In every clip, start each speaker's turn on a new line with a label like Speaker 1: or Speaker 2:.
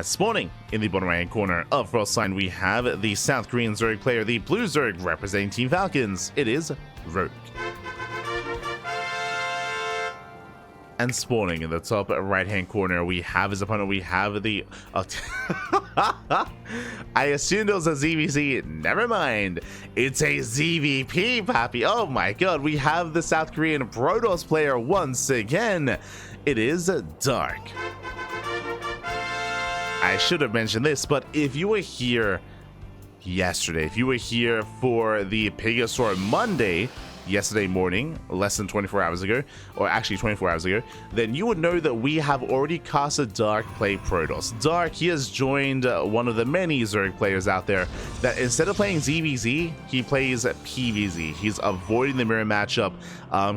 Speaker 1: Spawning in the bottom right hand corner of Frost Line, we have the South Korean Zerg player, the Blue Zerg representing Team Falcons. It is Rogue. And spawning in the top right hand corner, we have his opponent. We have the I assumed it was a ZVZ. Never mind, it's a ZVP, Pappy. Oh my god, we have the South Korean Protoss player once again. It is Dark. I should have mentioned this, but if you were here yesterday, if you were here for the Pegasaur Monday, yesterday morning, less than 24 hours ago, or actually 24 hours ago, then you would know that we have already casted Dark play Protoss. Dark, he has joined one of the many Zerg players out there that instead of playing ZVZ, he plays PvZ. He's avoiding the mirror matchup.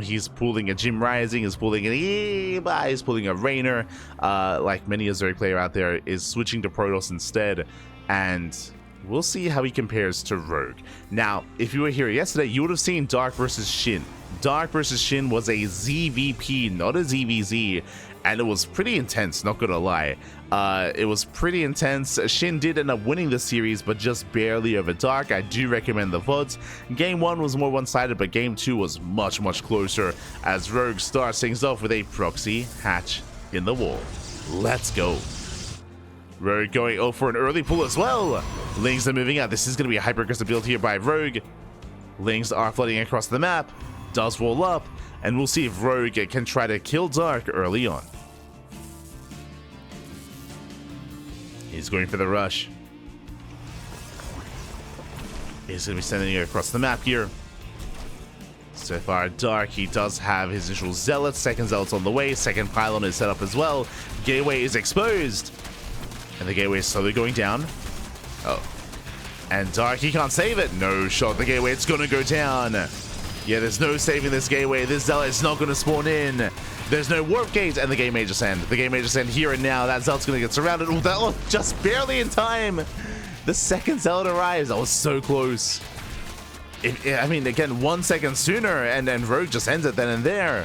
Speaker 1: He's pulling a Jim Rising, he's pulling an Eba, he's pulling a Rainer, like many a Zerg player out there is switching to Protoss instead, and we'll see how he compares to Rogue. Now, if you were here yesterday, you would have seen Dark versus Shin. Dark versus Shin was a ZVP, not a ZVZ, and it was pretty intense, not gonna lie. It was pretty intense. Shin did end up winning the series, but just barely over Dark. I do recommend the VODs. Game 1 was more one-sided, but Game 2 was much, much closer, as Rogue starts things off with a proxy hatch in the wall. Let's go. Rogue going for an early pull as well. Lings are moving out. This is going to be a hyper-aggressive build here by Rogue. Lings are flooding across the map. Does roll up. And we'll see if Rogue can try to kill Dark early on. He's going for the rush. He's going to be sending it across the map here. So far, Dark, he does have his initial Zealot. Second Zealot's on the way. Second Pylon is set up as well. Gateway is exposed. And the gateway is slowly going down. Oh. And Dark, he can't save it. No shot. The gateway, it's going to go down. Yeah, there's no saving this gateway. This Zealot is not going to spawn in. There's no warp gate. And the game may just end. The game may just end here and now. That Zealot's going to get surrounded. Oh, that was just barely in time. The second Zealot arrives. That was so close. I mean, again, 1 second sooner. And then Rogue just ends it then and there.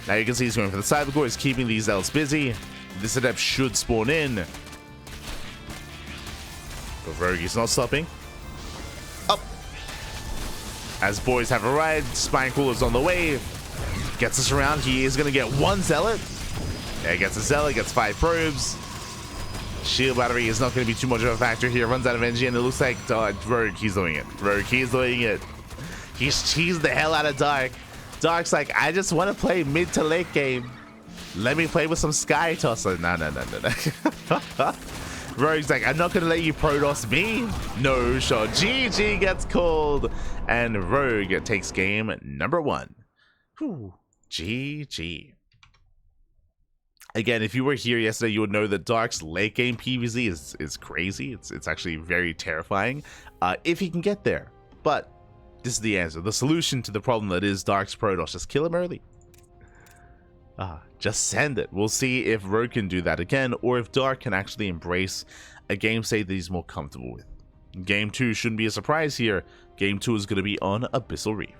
Speaker 1: Now you can see he's going for the Cybercore. He's keeping these Zealots busy. This adept should spawn in. But Rogue is not stopping. Up. As boys have arrived, Spine Cooler's on the way. Gets us around. He is going to get one Zealot. Yeah, gets a Zealot, gets 5 probes. Shield battery is not going to be too much of a factor here. Runs out of energy, and it looks like Rogue, he's doing it. Rogue, he's doing it. He's cheesed the hell out of Dark. Dark's like, I just want to play mid to late game. Let me play with some Sky Tosser. No. Rogue's like, I'm not going to let you Protoss me. No shot. GG gets called. And Rogue takes game number 1. Whew. GG. Again, if you were here yesterday, you would know that Dark's late game PvZ is crazy. It's actually very terrifying if he can get there. But this is the answer. The solution to the problem that is Dark's Protoss. Just kill him early. Just send it. We'll see if Rogue can do that again, or if Dark can actually embrace a game state that he's more comfortable with. Game 2 shouldn't be a surprise here. Game 2 is going to be on Abyssal Reef.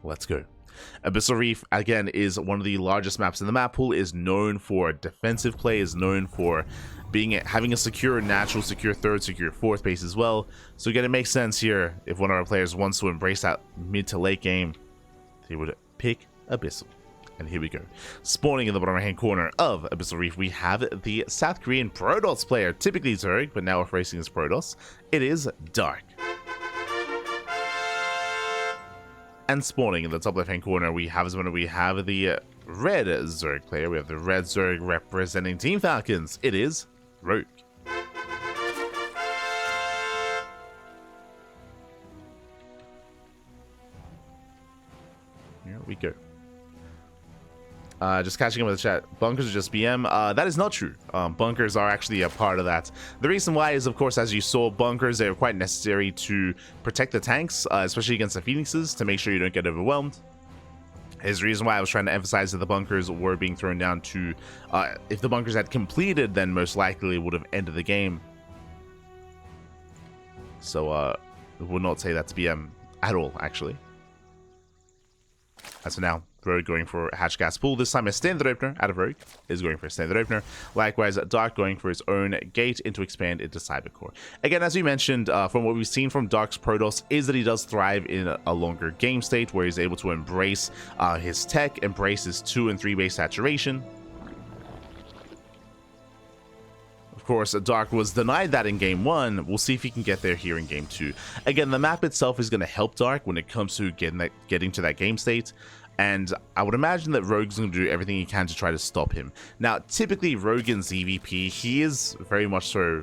Speaker 1: Let's go. Abyssal Reef, again, is one of the largest maps in the map pool, is known for defensive play, is known for having a secure natural, secure third, secure fourth base as well. So again, it makes sense here if one of our players wants to embrace that mid to late game, they would pick Abyssal. And here we go. Spawning in the bottom right-hand corner of Abyssal Reef, we have the South Korean Protoss player, typically Zerg, but now we're facing as Protoss. It is Dark. And spawning in the top left-hand corner, we have the red Zerg player. We have the red Zerg representing Team Falcons. It is Rogue. Here we go. Just catching up with the chat. Bunkers are just BM. That is not true. Bunkers are actually a part of that. The reason why is, of course, as you saw, bunkers, they are quite necessary to protect the tanks, especially against the Phoenixes, to make sure you don't get overwhelmed. Is the reason why I was trying to emphasize that the bunkers were being thrown down to, if the bunkers had completed, then most likely it would have ended the game. So, I would not say that's BM at all, actually. As for now, Rogue going for Hatch Gas Pool. This time a standard opener out of Rogue is going for a standard opener. Likewise, Dark going for his own gate into expand into Cybercore. Again, as we mentioned, from what we've seen from Dark's Protoss is that he does thrive in a longer game state where he's able to embrace his tech, embrace his 2 and 3 base saturation. Of course, Dark was denied that in Game 1. We'll see if he can get there here in Game 2. Again, the map itself is going to help Dark when it comes to getting to that game state. And I would imagine that Rogue's going to do everything he can to try to stop him. Now, typically, Rogue in ZVP, he is very much so,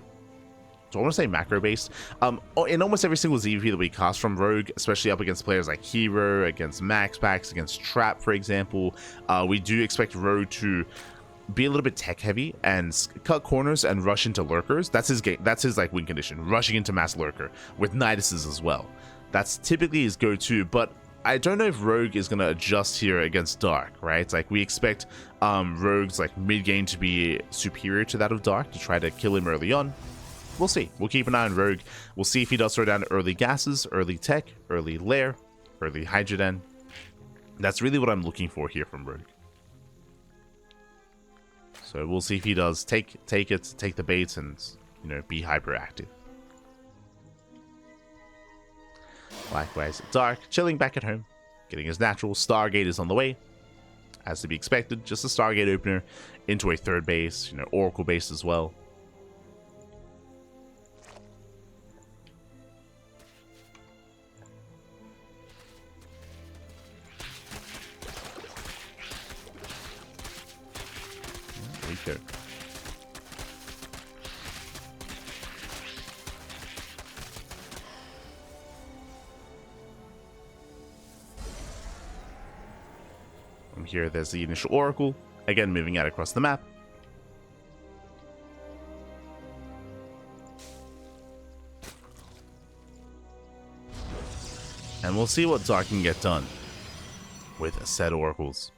Speaker 1: I want to say macro-based. In almost every single ZVP that we cast from Rogue, especially up against players like Hero, against Max Packs, against Trap, for example, we do expect Rogue to be a little bit tech heavy and cut corners and rush into lurkers. That's his game. That's his like win condition, rushing into mass lurker with Niduses as well. That's typically his go-to, but I don't know if Rogue is going to adjust here against Dark, right? Like we expect Rogue's like mid-game to be superior to that of Dark to try to kill him early on. We'll see. We'll keep an eye on Rogue. We'll see if he does throw down early gases, early tech, early lair, early hydrogen. That's really what I'm looking for here from Rogue. So we'll see if he does take the baits and, you know, be hyperactive. Likewise, Dark chilling back at home, getting his natural. Stargate is on the way, as to be expected. Just a Stargate opener into a third base, you know, Oracle base as well. There we go. From here, there's the initial Oracle. Again, moving out across the map. And we'll see what Dark can get done with said Oracles.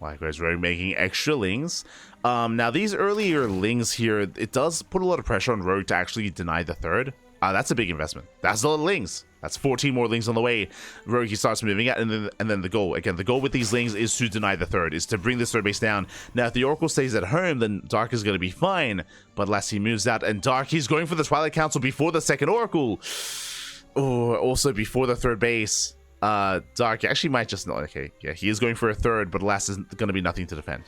Speaker 1: Likewise, Rogue making extra Lings. Now, these earlier Lings here, it does put a lot of pressure on Rogue to actually deny the third. That's a big investment. That's a lot of Lings. That's 14 more Lings on the way. Rogue, he starts moving out, and then the goal. Again, the goal with these Lings is to deny the third, is to bring this third base down. Now, if the Oracle stays at home, then Dark is going to be fine. But unless he moves out, and Dark, he's going for the Twilight Council before the second Oracle. Oh, also before the third base. Dark actually might just not. Okay, yeah, he is going for a third, but alas, is going to be nothing to defend.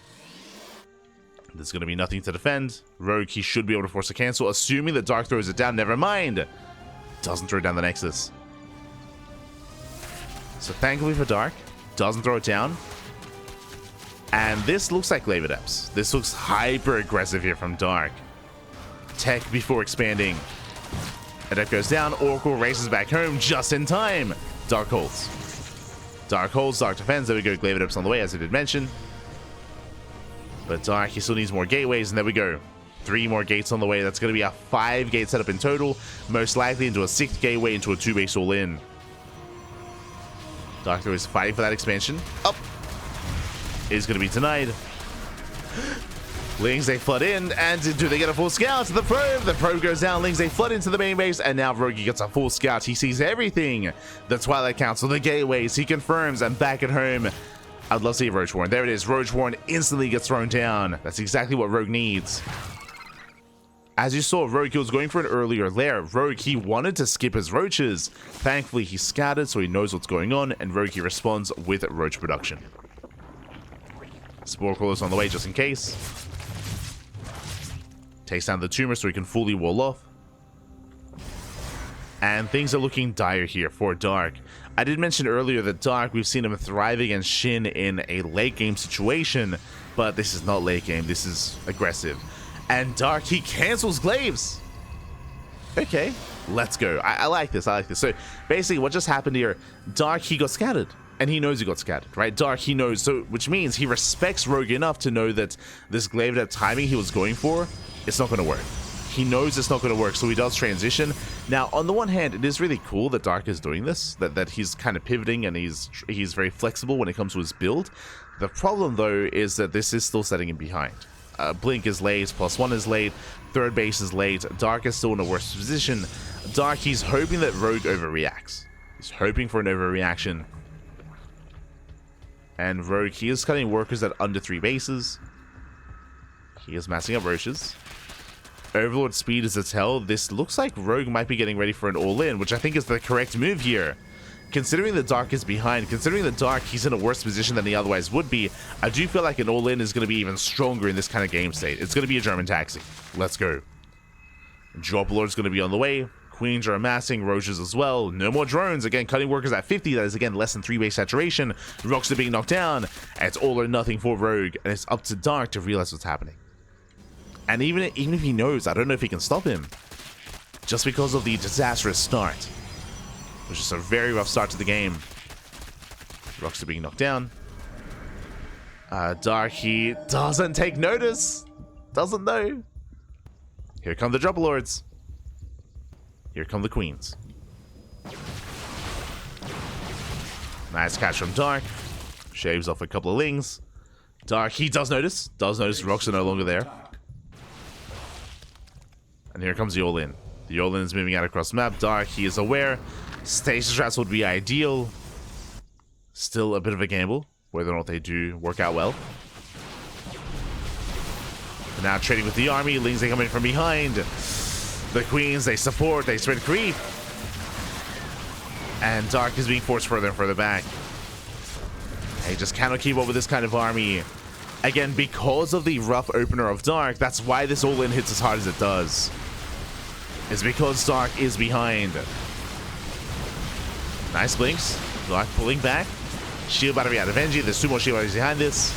Speaker 1: There's going to be nothing to defend. Rogue, he should be able to force a cancel, assuming that Dark throws it down. Never mind. Doesn't throw down the Nexus. So thankfully for Dark, doesn't throw it down. And this looks like Glaive Adepts. This looks hyper aggressive here from Dark. Tech before expanding. Adept goes down. Oracle races back home just in time. Dark holds. Dark holds, Dark defends. There we go. Glaive Adepts on the way, as I did mention. But Dark, he still needs more gateways, and there we go. 3 more gates on the way. That's going to be a 5-gate setup in total. Most likely into a 6th gateway, into a 2-base all-in. Dark though is fighting for that expansion. Up. Is going to be denied. Lings, they flood in, and do they get a full scout? The probe! The probe goes down. Lings, they flood into the main base, and now Rogue gets a full scout. He sees everything. The Twilight Council, the gateways. He confirms, and back at home. I'd love to see Roach Warren. There it is. Roach Warren instantly gets thrown down. That's exactly what Rogue needs. As you saw, Rogue, he was going for an earlier lair. Rogue, he wanted to skip his roaches. Thankfully, he's scattered, so he knows what's going on, and Rogue, he responds with roach production. Spore Crawler's on the way just in case. Takes down the tumor so he can fully wall off. And things are looking dire here for Dark. I did mention earlier that Dark, we've seen him thrive against Shin in a late game situation, but this is not late game, this is aggressive. And Dark, he cancels Glaives. Okay, let's go. I like this, I like this. So basically what just happened here, Dark, he got scattered. And he knows he got scattered, right? Dark, he knows, so which means he respects Rogue enough to know that this Glaive Adept timing he was going for, it's not going to work. He knows it's not going to work, so he does transition. Now, on the one hand, it is really cool that Dark is doing this, that he's kind of pivoting and he's very flexible when it comes to his build. The problem, though, is that this is still setting him behind. Blink is late, +1 is late, third base is late, Dark is still in a worse position. Dark, he's hoping that Rogue overreacts. He's hoping for an overreaction. And Rogue, he is cutting workers at under 3 bases. He is massing up roaches. Overlord speed is a tell. This looks like Rogue might be getting ready for an all-in, which I think is the correct move here. Considering the Dark is behind, considering the Dark, he's in a worse position than he otherwise would be, I do feel like an all-in is going to be even stronger in this kind of game state. It's going to be a German taxi. Let's go. Drop Lord's going to be on the way. Queens are amassing, roaches as well. No more drones. Again, cutting workers at 50. That is, again, less than 3 base saturation. Rocks are being knocked down. And it's all or nothing for Rogue. And it's up to Dark to realize what's happening. And even if he knows, I don't know if he can stop him. Just because of the disastrous start. Which is a very rough start to the game. Rocks are being knocked down. Dark, he doesn't take notice. Doesn't know. Here come the Drop Lords. Here come the Queens. Nice catch from Dark. Shaves off a couple of Lings. Dark, he does notice. Does notice Rocks are no longer there. And here comes the all-in. The all-in is moving out across the map. Dark, he is aware. Stasis traps would be ideal. Still a bit of a gamble, whether or not they do work out well. But now trading with the army. Lings, they come in from behind. The Queens, they support. They spread creep. And Dark is being forced further and further back. He just cannot keep up with this kind of army. Again, because of the rough opener of Dark, that's why this all-in hits as hard as it does. It's because Dark is behind. Nice blinks. Dark pulling back. Shield battery out of Engie. There's 2 more shield batteries behind this.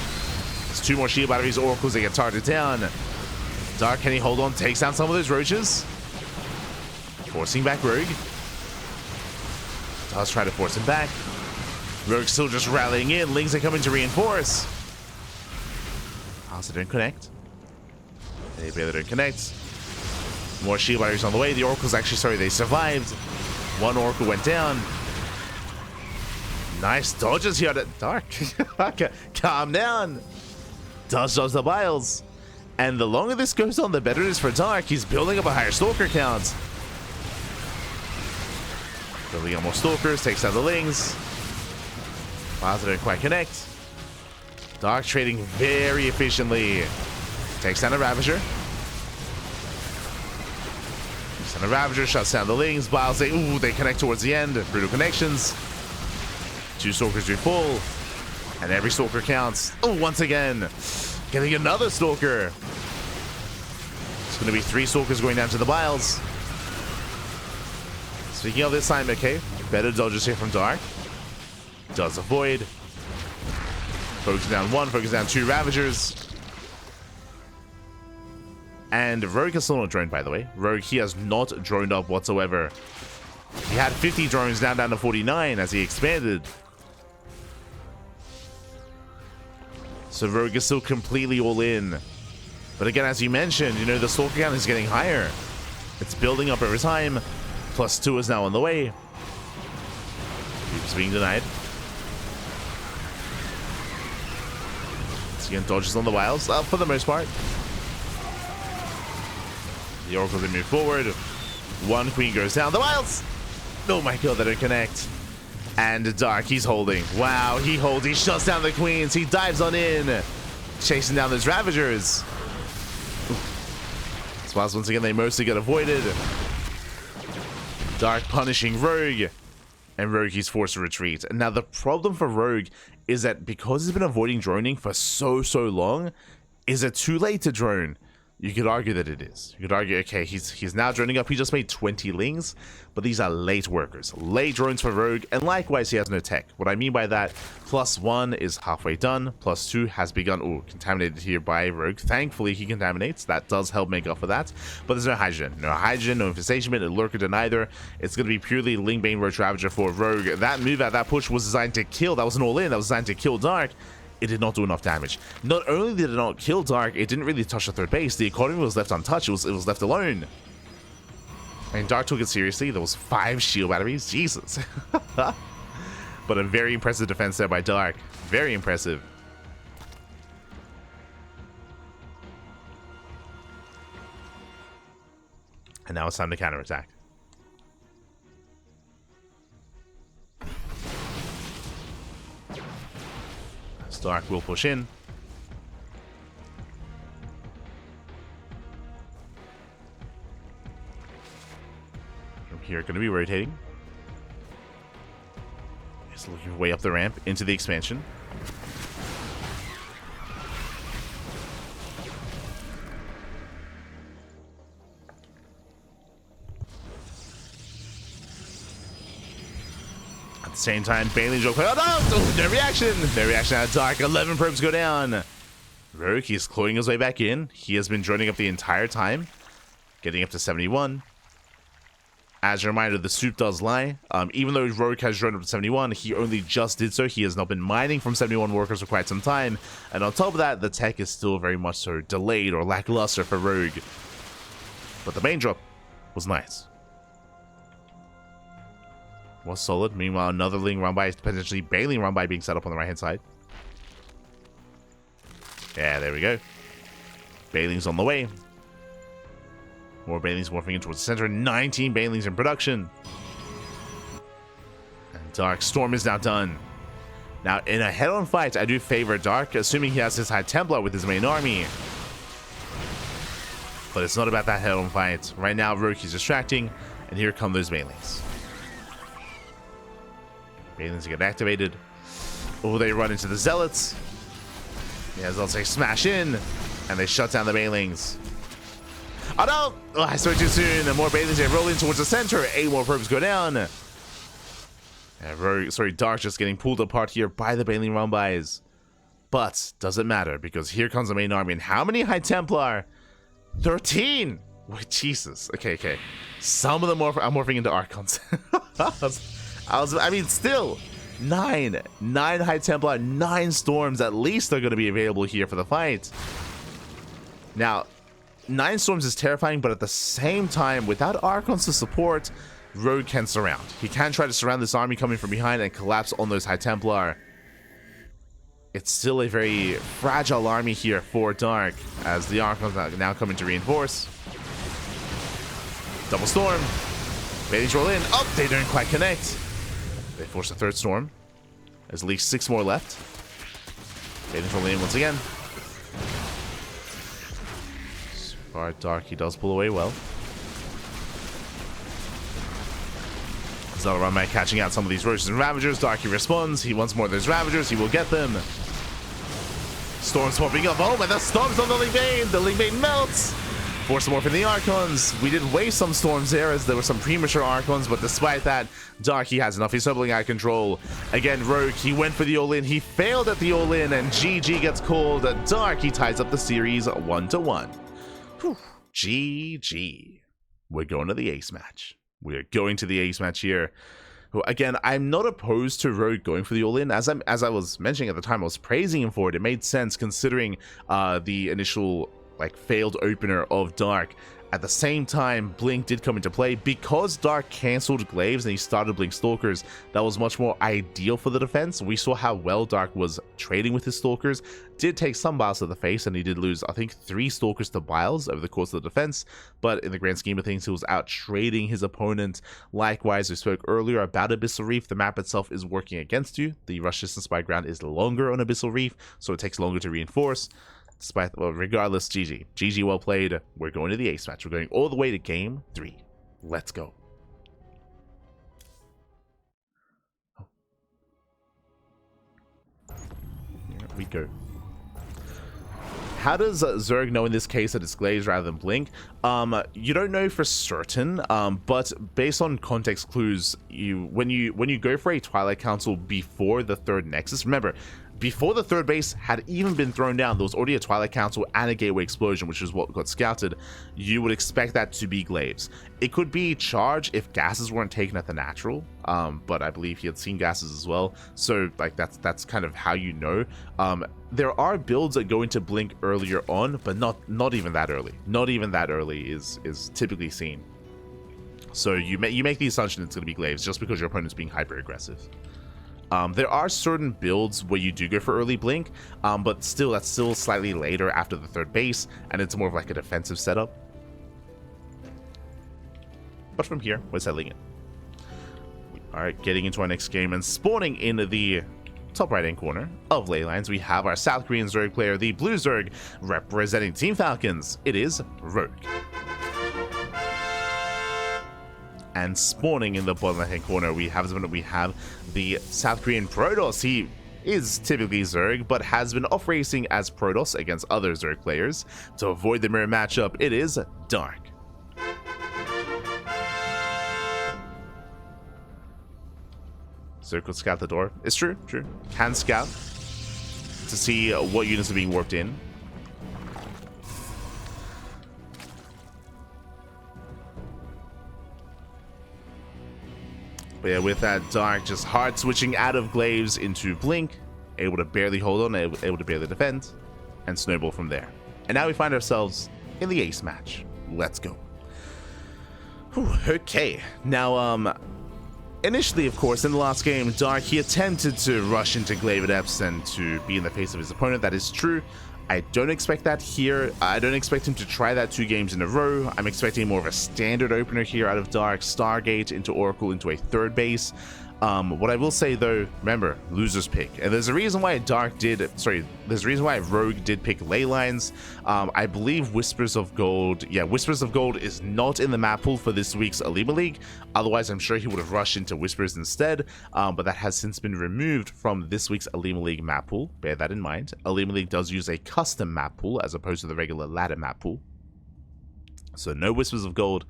Speaker 1: There's 2 more shield batteries. Oracles, they get targeted down. Dark, can he hold on? Takes down some of those roaches. Forcing back Rogue. Does try to force him back. Rogue still just rallying in. Lings are coming to reinforce. Also don't connect. They barely don't connect. More shield batteries on the way. The Oracles actually, sorry, they survived. 1 Oracle went down. Nice dodges here at Dark. Calm down. Does dodge the Biles. And the longer this goes on, the better it is for Dark. He's building up a higher Stalker count. Building up more Stalkers. Takes out the Lings. Biles don't quite connect. Dark trading very efficiently. Takes down a Ravager. Takes down a Ravager. Shuts down the Lings. Biles, they connect towards the end. Brutal connections. 2 Stalkers do full. And every Stalker counts. Oh, once again. Getting another Stalker. It's going to be 3 Stalkers going down to the Biles. Speaking of this time, okay. Better dodges here from Dark. Does avoid. Focusing down 1, focusing down 2 Ravagers. And Rogue is still not droned, by the way. Rogue, he has not droned up whatsoever. He had 50 drones down to 49 as he expanded. So Rogue is still completely all in. But again, as you mentioned, you know, the Stalker count is getting higher. It's building up over time. +2 is now on the way. Keeps being denied. Again, dodges on the Wilds, for the most part. The Oracles, they move forward. 1 Queen goes down. The Wilds! Oh my god, they don't connect. And Dark, he's holding. Wow, he holds. He shuts down the Queens. He dives on in. Chasing down those Ravagers. Spots, once again, they mostly get avoided. Dark punishing Rogue. And Rogue, he's forced to retreat. And now the problem for Rogue is that because he's been avoiding droning for so long, is it too late to drone? You could argue that it is. You could argue, okay, he's now droning up. He just made 20 Lings, but these are late workers. Late drones for Rogue, and likewise, he has no tech. What I mean by that, +1 is halfway done, +2 has begun. Oh, contaminated here by Rogue. Thankfully, he contaminates. That does help make up for that, but there's no hydrogen. No hydrogen, no infestation, no lurker done either. It's going to be purely Lingbane Roach Ravager for Rogue. That move out, that push was designed to kill. That was an all-in. That was designed to kill Dark. It did not do enough damage. Not only did it not kill Dark, it didn't really touch the 3rd base. The economy was left untouched. It was left alone. And Dark took it seriously. There was 5 shield batteries. Jesus. But a very impressive defense there by Dark. Very impressive. And now it's time to counterattack. Dark will push in. From here, going to be rotating. He's looking way up the ramp into the expansion. At the same time, Bailey's real quick. Oh no! No reaction! No reaction out of Dark. 11 probes go down. Rogue, he's clawing his way back in. He has been joining up the entire time. Getting up to 71. As a reminder, the soup does lie. Even though Rogue has joined up to 71, he only just did so. He has not been mining from 71 workers for quite some time. And on top of that, the tech is still very much so delayed or lackluster for Rogue. But the main drop was nice. Was solid. Meanwhile, another Ling run by, potentially Bailey run by being set up on the right hand side. Yeah, there we go. Bailey's on the way. More Bailey's morphing in towards the center. 19 Bailey's in production. And Dark Storm is now done. Now, in a head-on fight, I do favor Dark, assuming he has his High Templar with his main army. But it's not about that head-on fight. Right now, Rogue is distracting, and here come those Bailey's. Bailey's get activated. Oh, they run into the Zealots. Yeah, Zealots they smash in, and they shut down the Bailings. Oh no! Oh, I saw it too soon. And more Bailings they roll in towards the center. 8 more probes go down. Dark just getting pulled apart here by the Bailing run-bys. But doesn't matter because here comes the main army. And how many High Templar? 13! Wait, Jesus. Okay. Some of them are morphing into Archons. I mean, still, 9 High Templar, 9 Storms at least are going to be available here for the fight. Now, 9 Storms is terrifying, but at the same time, without Archons to support, Rogue can surround. He can try to surround this army coming from behind and collapse on those High Templar. It's still a very fragile army here for Dark, as the Archons are now coming to reinforce. Double Storm. Bailey's roll in. Oh, they don't quite connect. They force a 3rd Storm. There's at least 6 more left. Bailey's rolling in once again. Alright, Dark, he does pull away well. Zelda Run Man catching out some of these Roaches and Ravagers. Darky responds. He wants more of those Ravagers. He will get them. Storm swapping up. Oh, and the Storm's on the Ling Bane. The Ling Bane melts. Force more for the Archons. We did waste some Storms there as there were some premature Archons, but despite that, Darky has enough. He's doubling out control. Again, Rogue, he went for the all-in. He failed at the all-in, and GG gets called. Dark, he ties up the series 1-1. GG. We're going to the ace match. We're going to the ace match here. Again, I'm not opposed to Rogue going for the all-in. As I was mentioning at the time, I was praising him for it. It made sense considering the initial failed opener of Dark. At the same time, Blink did come into play. Because Dark cancelled Glaives and he started Blink Stalkers, that was much more ideal for the defense. We saw how well Dark was trading with his Stalkers. Did take some Biles to the face, and he did lose, I think, 3 Stalkers to Biles over the course of the defense. But in the grand scheme of things, he was out trading his opponent. Likewise, we spoke earlier about Abyssal Reef. The map itself is working against you. The rush distance by ground is longer on Abyssal Reef, so it takes longer to reinforce. Well, regardless, GG. GG, well played. We're going to the ace match. We're going all the way to game 3. Let's go. Here we go. How does Zerg know in this case that it's Glaze rather than Blink? You don't know for certain, but based on context clues, when you go for a Twilight Council before the 3rd Nexus, remember, before the 3rd base had even been thrown down, there was already a Twilight Council and a Gateway Explosion, which is what got scouted. You would expect that to be Glaives. It could be Charge if gases weren't taken at the natural, but I believe he had seen gases as well. So that's kind of how you know. There are builds that go into Blink earlier on, but not even that early. Not even that early is typically seen. So you make the assumption it's going to be Glaives just because your opponent's being hyper aggressive. There are certain builds where you do go for early Blink, but still, that's still slightly later after the 3rd base, and it's more of like a defensive setup. But from here, we're settling it. We are getting into our next game and spawning in the top right hand corner of Leylines, we have our South Korean Zerg player, the Blue Zerg, representing Team Falcons. It is Rogue. And spawning in the bottom left hand corner, we have the South Korean Protoss. He is typically Zerg, but has been off racing as Protoss against other Zerg players. To avoid the mirror matchup, it is Dark. Zerg could scout the door. It's true. Can scout to see what units are being warped in. But yeah, with that Dark just hard switching out of Glaives into Blink, able to barely hold on, able to barely defend, and snowball from there. And now we find ourselves in the ace match. Let's go. Whew, okay, now initially, of course, in the last game, Dark, he attempted to rush into Glaive Adepts and to be in the face of his opponent. That is true. I don't expect that here. I don't expect him to try that 2 games in a row. I'm expecting more of a standard opener here out of Dark. Stargate into Oracle into a 3rd base. What I will say though, remember, loser's pick. And there's a reason why there's a reason why Rogue did pick Leylines. I believe Whispers of Gold is not in the map pool for this week's OlimoLeague. Otherwise, I'm sure he would have rushed into Whispers instead. But that has since been removed from this week's OlimoLeague map pool. Bear that in mind. OlimoLeague does use a custom map pool as opposed to the regular ladder map pool. So no Whispers of Gold.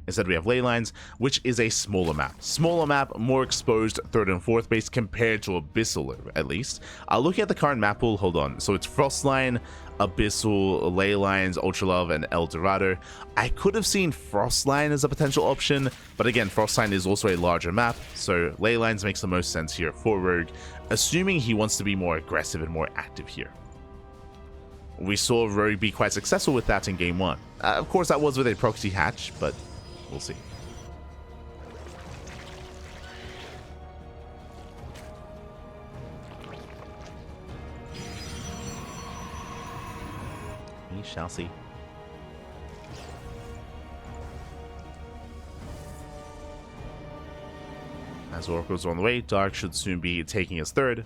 Speaker 1: Instead, we have Leylines, which is a smaller map. Smaller map, more exposed 3rd and 4th base compared to Abyssal, at least. Looking at the current map pool, hold on. So it's Frostline, Abyssal, Leylines, Ultralove, and El Dorado. I could have seen Frostline as a potential option, but again, Frostline is also a larger map, so Leylines makes the most sense here for Rogue, assuming he wants to be more aggressive and more active here. We saw Rogue be quite successful with that in Game 1. Of course, that was with a proxy hatch, but we'll see. We shall see. As Oracle's on the way, Dark should soon be taking his 3rd.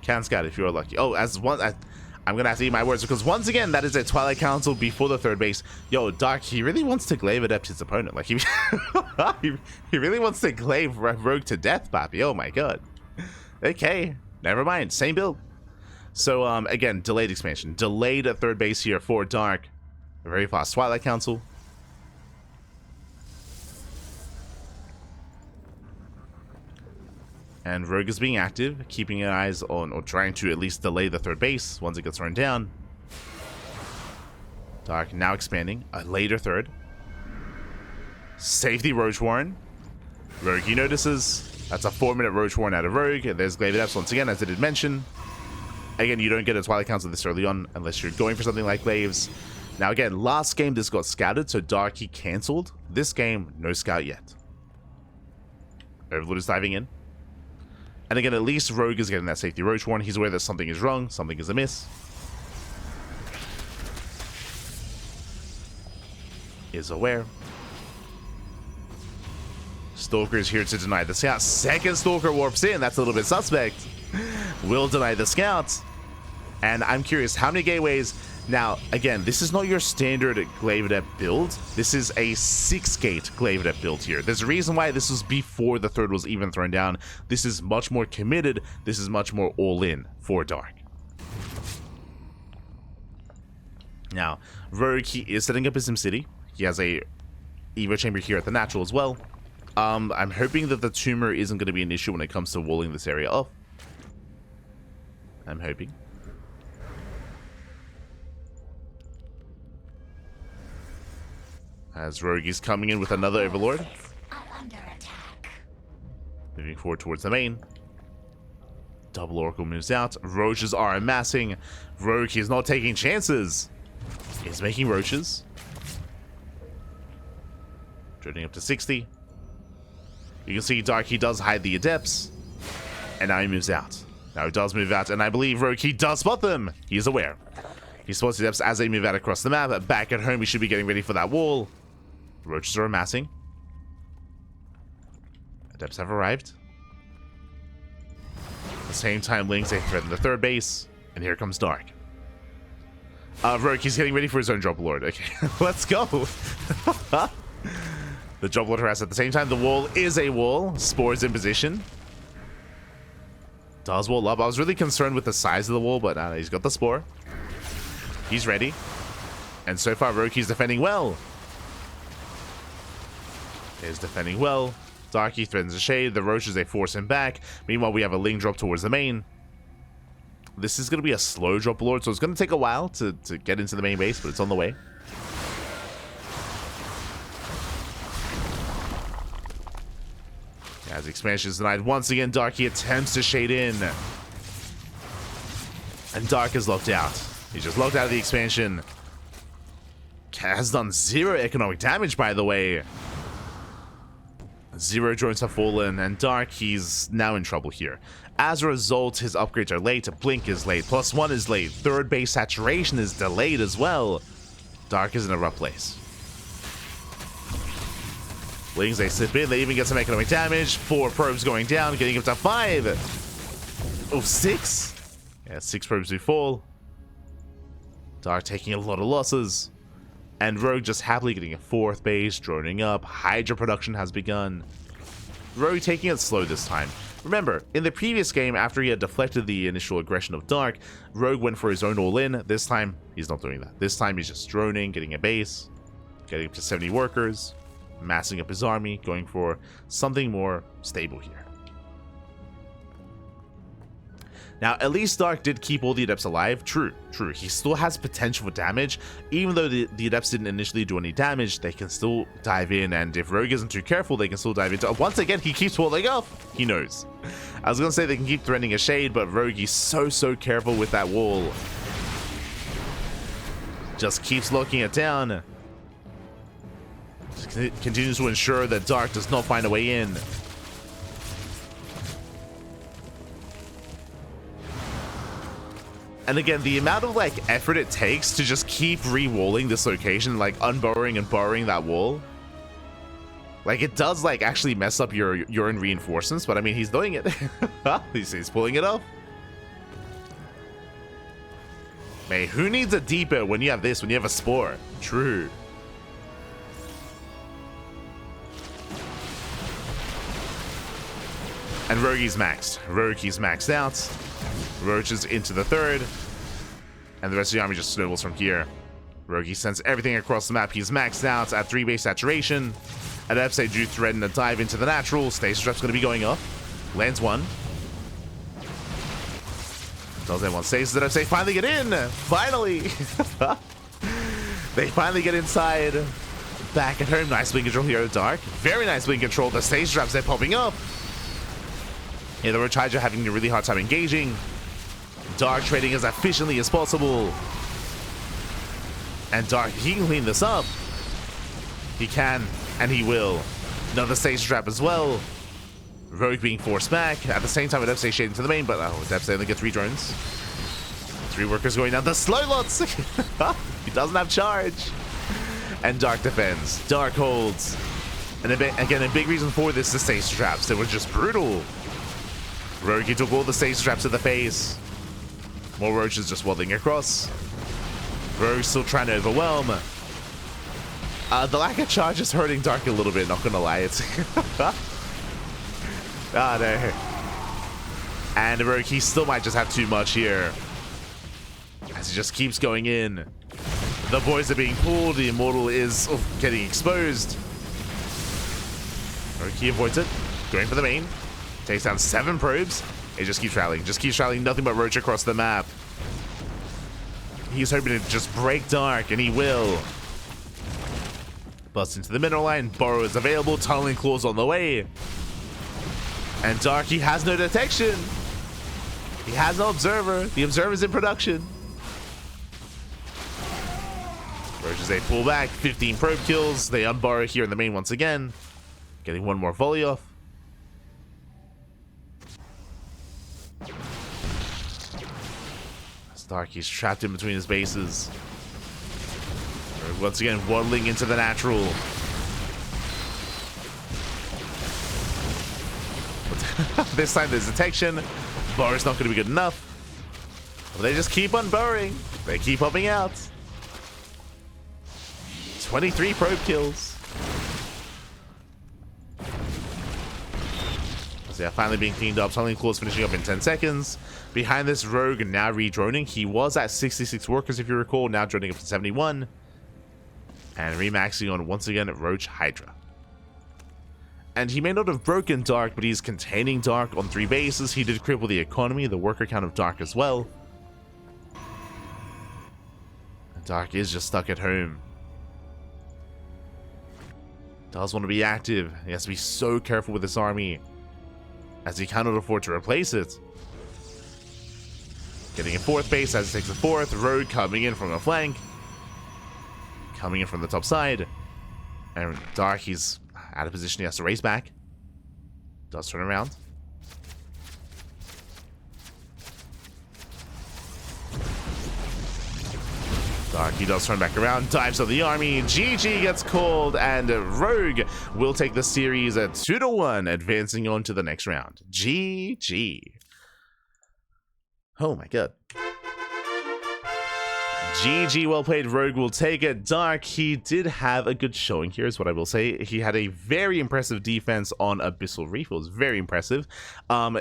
Speaker 1: Can scout if you're lucky. Oh, I'm gonna have to eat my words because once again, that is a Twilight Council before the 3rd base. Yo, Dark, he really wants to Glaive Adept his opponent. Like he really wants to Glaive Rogue to death, Pappy. Oh my god. Okay, never mind. Same build. So again, delayed expansion, delayed at 3rd base here for Dark. A very fast Twilight Council. And Rogue is being active, keeping eyes on, or trying to at least delay the 3rd base once it gets run down. Dark now expanding, a later 3rd. Safety Roach Warren. Rogue, he notices. That's a 4-minute Roach Warren out of Rogue. There's Glaive Adepts once again, as I did mention. Again, you don't get a Twilight Council this early on unless you're going for something like Glaives. Now again, last game this got scouted, so Dark, he cancelled. This game, no scout yet. Overlord is diving in. And again, at least Rogue is getting that safety Roach Warren. He's aware that something is wrong, something is amiss. Is aware. Stalker is here to deny the scout. Second Stalker warps in. That's a little bit suspect. Will deny the scout. And I'm curious, how many gateways? Now, again, this is not your standard Glaive Adept build. This is a 6-gate Glaive Adept build here. There's a reason why this was before the 3rd was even thrown down. This is much more committed. This is much more all-in for Dark. Now, Rogue, he is setting up his SimCity. He has a Evo Chamber here at the Natural as well. I'm hoping that the Tumor isn't going to be an issue when it comes to walling this area off. I'm hoping. As Rogue is coming in with another Overlord. Moving forward towards the main. Double Oracle moves out. Roaches are amassing. Rogue, he's not taking chances. He's making Roaches. Droning up to 60. You can see Dark, he does hide the Adepts. And now he moves out. Now he does move out, and I believe Rogue, he does spot them. He is aware. He spots the Adepts as they move out across the map. Back at home, we should be getting ready for that wall. Roaches are amassing. Adepts have arrived. At the same time, Lings, they threaten the third base. And here comes Dark. Rogue, he's getting ready for his own Drop Lord. Okay, let's go. The Drop Lord harass at the same time. The wall is a wall. Spore's in position. Does wall up. I was really concerned with the size of the wall, but he's got the Spore. He's ready. And so far, Roki's defending well. Is defending well. Darky threatens a shade. The Roaches, they force him back. Meanwhile, we have a Ling drop towards the main. This is going to be a slow Drop Lord, so it's going to take a while to get into the main base, but it's on the way. As expansion is denied, once again, Darky attempts to shade in. And Dark is locked out. He's just locked out of the expansion. Has done 0 economic damage, by the way. 0 drones have fallen, and Dark, he's now in trouble here. As a result, his upgrades are late. Blink is late. +1 is late. Third base saturation is delayed as well. Dark is in a rough place. Lings, they slip in. They even get some economic damage. 4 probes going down, getting up to 5. Oh, 6. Yeah, 6 probes do fall. Dark taking a lot of losses. And Rogue just happily getting a 4th base, droning up. Hydra production has begun. Rogue taking it slow this time. Remember, in the previous game, after he had deflected the initial aggression of Dark, Rogue went for his own all-in. This time, he's not doing that. This time, he's just droning, getting a base, getting up to 70 workers, massing up his army, going for something more stable here. Now, at least Dark did keep all the Adepts alive. True. He still has potential for damage. Even though the Adepts didn't initially do any damage, they can still dive in. And if Rogue isn't too careful, they can still dive into... Once again, he keeps walling off. He knows. I was going to say they can keep threatening a shade, but Rogue is so careful with that wall. Just keeps locking it down. Just continues to ensure that Dark does not find a way in. And again, the amount of effort it takes to just keep re-walling this location, unburrowing and burrowing that wall. It does actually mess up your own reinforcements, but I mean, he's doing it. he's pulling it off. Hey, who needs a depot when you have this, when you have a Spore? True. And Rogi's maxed. Rogi's maxed out. Roaches into the 3rd, and the rest of the army just snowballs from here. Rogi sends everything across the map. He's maxed out at 3 base saturation. Adepts, they do threaten a dive into the natural. Stasis Trap's going to be going off. Lands 1. Does anyone stasis? Adepts, they finally get in. Finally. They finally get inside. Back at home. Nice blink control here at Dark. Very nice blink control. The Stasis Traps, they're popping up. Yeah, the Roach Hydra having a really hard time engaging. Dark trading as efficiently as possible. And Dark, he can clean this up. He can, and he will. Another Stasis Trap as well. Rogue being forced back. At the same time, Adepts shading to the main, but Adepts only get 3 drones. 3 workers going down. The slow lots! He doesn't have charge. And Dark defends. Dark holds. And again, a big reason for this is Stasis Traps. They were just brutal. Rogue took all the Stasis Traps to the face. More Roaches just waddling across. Rogue's still trying to overwhelm. The lack of charge is hurting Dark a little bit, not gonna lie. It's ah, no. And Rogue, he still might just have too much here. As he just keeps going in. The boys are being pulled. The Immortal is getting exposed. Rogue, he avoids it. Going for the main. Takes down 7 probes. It just keeps rallying. Just keeps rallying. Nothing but Roach across the map. He's hoping to just break Dark, and he will. Bust into the mineral line. Burrow is available. Tunneling Claws on the way. And Dark, he has no detection. He has no observer. The observer's in production. Roaches, they pull back. 15 probe kills. They unburrow here in the main once again. Getting 1 more volley off. Dark, he's trapped in between his bases. Once again, waddling into the natural. This time there's detection. Burrow's not going to be good enough. But they just keep on burrowing. They keep popping out. 23 probe kills. So yeah, finally being cleaned up. Tunneling claws finishing up in 10 seconds. Behind this, Rogue now redroning. He was at 66 workers, if you recall. Now droning up to 71. And remaxing on, once again, Roach Hydra. And he may not have broken Dark, but he's containing Dark on 3 bases. He did cripple the economy, the worker count of Dark as well. And Dark is just stuck at home. Does want to be active. He has to be so careful with this army, as he cannot afford to replace it. Getting a 4th base as he takes a 4th. Rogue coming in from the flank. Coming in from the top side. And Dark, he's out of position. He has to race back. Does turn around. Dark, he does turn back around. Dives on the army. GG gets called. And Rogue will take the series at 2-1, advancing on to the next round. GG. Oh my god. GG, well played. Rogue will take it. Dark, he did have a good showing here, is what I will say. He had a very impressive defense on Abyssal Reef. It was very impressive.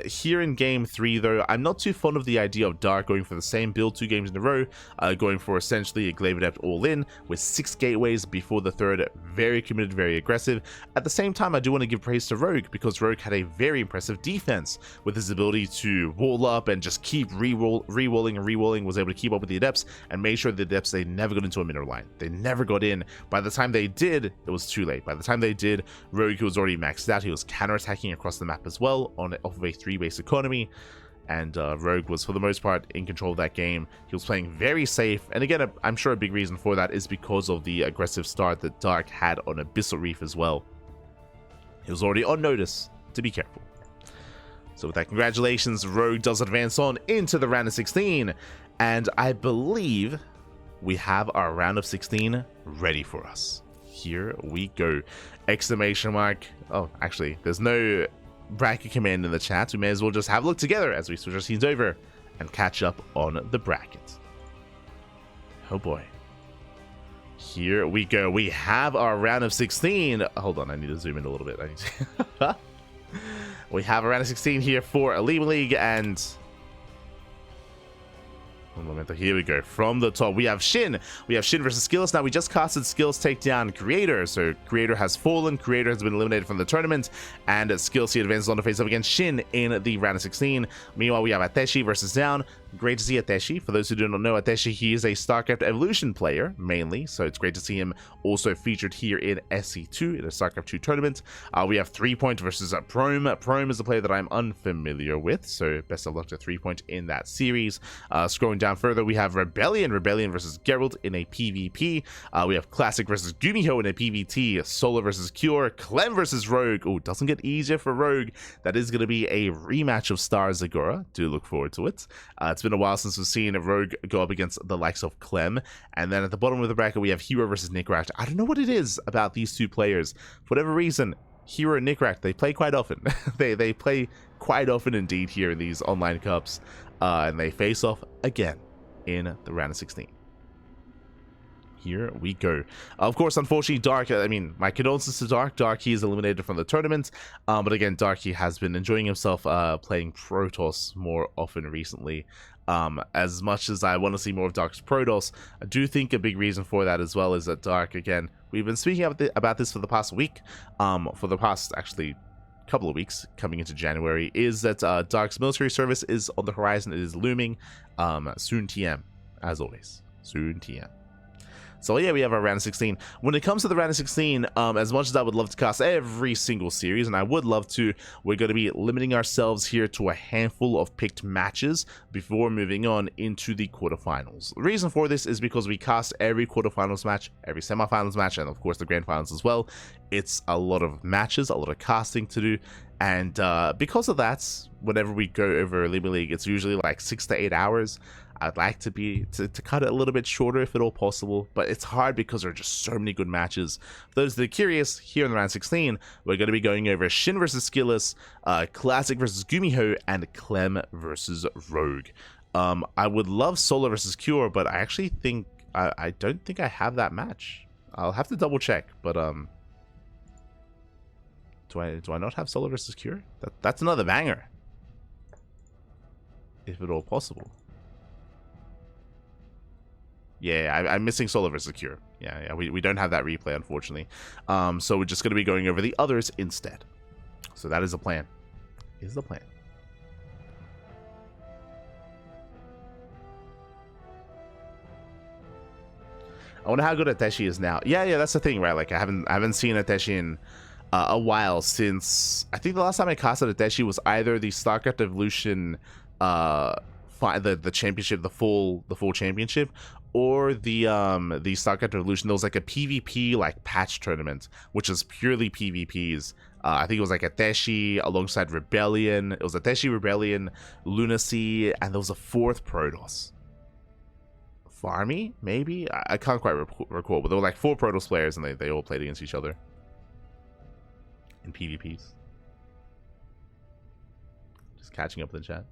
Speaker 1: Here in game 3, though, I'm not too fond of the idea of Dark going for the same build 2 games in a row, going for essentially a Glaive Adept all-in with 6 gateways before the 3rd. Very committed, very aggressive. At the same time, I do want to give praise to Rogue, because Rogue had a very impressive defense with his ability to wall up and just keep re-walling, was able to keep up with the Adepts and made sure the Adepts, they never got into a mineral line. They never got in. By the time they did, it was too late. By the time they did, Rogue was already maxed out. He was counterattacking across the map as well off of a 3-base economy. And Rogue was, for the most part, in control of that game. He was playing very safe. And again, I'm sure a big reason for that is because of the aggressive start that Dark had on Abyssal Reef as well. He was already on notice to be careful. So with that, congratulations. Rogue does advance on into the round of 16. And I believe we have our round of 16 ready for us. Here we go. Exclamation mark. Oh, actually, there's no bracket command in the chat. We may as well just have a look together as we switch our scenes over and catch up on the bracket. Oh boy. Here we go. We have our round of 16. Hold on, I need to zoom in a little bit. I need to we have a round of 16 here for OlimoLeague, and one moment, here we go. From the top, we have Shin. We have Shin versus Skills. Now, we just casted Skills take down Creator. So, Creator has fallen. Creator has been eliminated from the tournament. And Skills, he advances on to face up against Shin in the round of 16. Meanwhile, we have Ateshi versus Down. Great to see Ateshi. For those who do not know, Ateshi, he is a StarCraft Evolution player, mainly. So, it's great to see him also featured here in SC2, in a StarCraft 2 tournament. We have 3-Point versus Prome. Prome is a player that I'm unfamiliar with. So, best of luck to 3-Point in that series. Scrolling down further, we have Rebellion versus Geralt in a PvP. We have Classic versus Gumiho in a PvT. Solar versus Cure. Clem versus Rogue. Oh, doesn't get easier for Rogue. That is going to be a rematch of Star Zagora. Do look forward to it. It's been a while since we've seen Rogue go up against the likes of Clem. And then at the bottom of the bracket, we have Hero versus Nickracht. I don't know what it is about these two players. For whatever reason, Hero and Nickracht, they play quite often. they play quite often indeed here in these online cups. And they face off again in the round of 16. Here we go. Of course, unfortunately, Dark, I mean, my condolences to Dark. Dark, he is eliminated from the tournament. But again, Dark, he has been enjoying himself playing Protoss more often recently. As much as I want to see more of Dark's Protoss, I do think a big reason for that as well is that Dark, again, we've been speaking about this for the past week, for the past, actually, couple of weeks coming into January, is that Dark's military service is on the horizon. It is looming. Soon TM, as always. Soon TM. So yeah, we have our round of 16. When it comes to the round of 16, as much as I would love to cast every single series, and I would love to, we're going to be limiting ourselves here to a handful of picked matches before moving on into the quarterfinals. The reason for this is because we cast every quarterfinals match, every semifinals match, and of course the grand finals as well. It's a lot of matches, a lot of casting to do, and because of that, whenever we go over OlimoLeague, it's usually like 6 to 8 hours. I'd like to cut it a little bit shorter if at all possible, but it's hard because there are just so many good matches. For those that are curious, here in the round 16, we're going to be going over Shin versus Skillus, Classic versus Gumiho, and Clem versus Rogue. I would love Solo versus Cure, but I actually think I don't think I have that match. I'll have to double check, but do I not have Solo versus Cure? That's another banger, if at all possible. Yeah, I'm missing Solo versus Cure. Yeah, we don't have that replay, unfortunately. So we're just going to be going over the others instead. So that is the plan. Is the plan. I wonder how good Ateshi is now. Yeah, that's the thing, right? Like I haven't seen Ateshi in a while, since I think the last time I casted Ateshi was either the StarCraft Evolution the championship, the full championship, or the StarCraft Evolution. There was like a PvP like patch tournament, which was purely PvPs. I think it was like Ateshi alongside Rebellion. It was Ateshi, Rebellion, Lunacy, and there was a fourth Protoss. Farmy, maybe? I can't quite recall, but there were like 4 Protoss players, and they all played against each other in PvPs. Just catching up in the chat.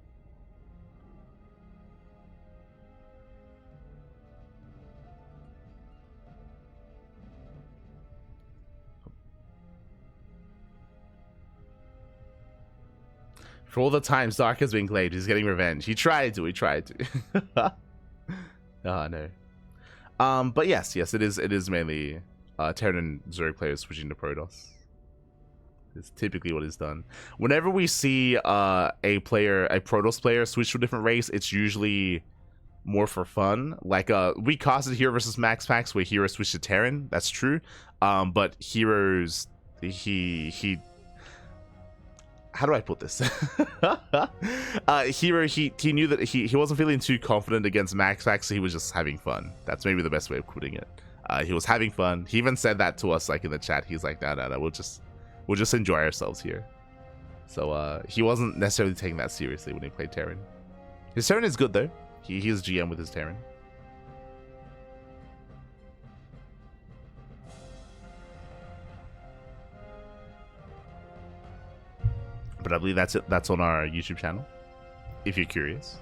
Speaker 1: For all the times Dark has been claimed, he's getting revenge. He tried to. Oh no. But yes, it is mainly Terran and Zerg players switching to Protoss. It's typically what is done. Whenever we see a Protoss player switch to a different race, it's usually more for fun. Like we casted Hero versus Max Packs where Hero switched to Terran. That's true. But Hero's he how do I put this? Hero, he knew that he wasn't feeling too confident against Max Pack, so he was just having fun. That's maybe the best way of putting it. He was having fun. He even said that to us, like in the chat. He's like, no, we'll just enjoy ourselves here. So he wasn't necessarily taking that seriously when he played Terran. His Terran is good though. He is GM with his Terran. But I believe that's it. That's on our YouTube channel, if you're curious.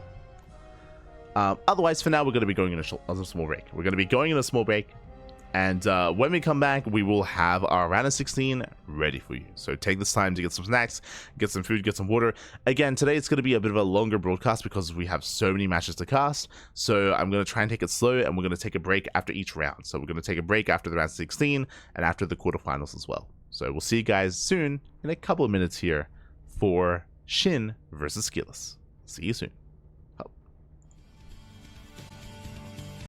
Speaker 1: Otherwise, for now, we're going to be going in a small break. We're going to be going in a small break. And when we come back, we will have our round of 16 ready for you. So take this time to get some snacks, get some food, get some water. Again, today it's going to be a bit of a longer broadcast because we have so many matches to cast. So I'm going to try and take it slow, and we're going to take a break after each round. So we're going to take a break after the round 16 and after the quarterfinals as well. So we'll see you guys soon in a couple of minutes here for Shin versus Skillus. See you soon.